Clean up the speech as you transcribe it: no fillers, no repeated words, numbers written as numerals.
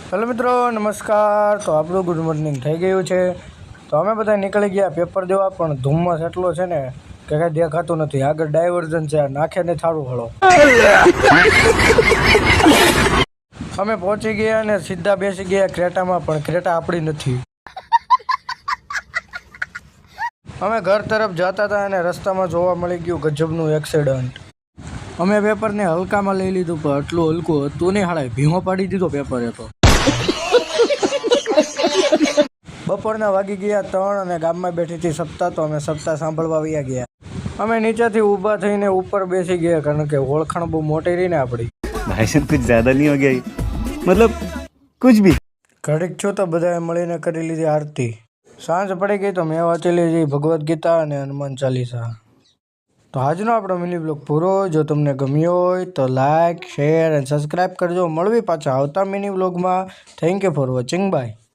Hello મિત્રો, નમસ્કાર। તો આપણું ગુડ મોર્નિંગ થઈ ગયું છે। તો અમે બધા નીકળી ગયા પેપર દેવા, પણ ધુમ્મસ એટલો છે ને કે કાંઈ દેખાતું નથી। આગળ ડાયવર્ઝન છે, નાખે ને થાળું હળો। અમે પહોંચી ગયા અને સીધા બેસી ગયા ક્રેટામાં, પણ ક્રેટા આપણી નથી। અમે ઘર તરફ જતા હતા અને રસ્તામાં જોવા મળી ગયું ગજબનું એક્સિડન્ટ। અમે પેપરને હલકામાં લઈ લીધું, પણ એટલું હલકું હતું નહીં, હાળાએ ભીંગો પાડી દીધો પેપરે તો। બપોરના વાગી ગયા 3 અને ગામમાં બેઠી હતી સપ્તાહ, તો અમે સપ્તાહ સાંભળવા વયા ગયા। અમે નીચેથી ઊભા થઈને ઉપર બેસી ગયા, કારણ કે ઓળખાણ બહુ મોટી રહી ને આપણી। भाई साहब कुछ ज्यादा नहीं हो गया, मतलब कुछ भी। ઘડીક છો તો બધાએ મળીને કરી લીધી આરતી। સાંજ પડી ગઈ તો મેં વાંચી લીધી ભગવદ્ ગીતા અને હનુમાન ચાલીસા। તો આજનો આપણો મિની બ્લોગ પૂરો। જો તમને ગમ્યો હોય તો લાઇક, શેર અને સબસ્ક્રાઈબ કરજો। મળવી પાછા આવતા મિની બ્લોગમાં। Thank you for watching, by.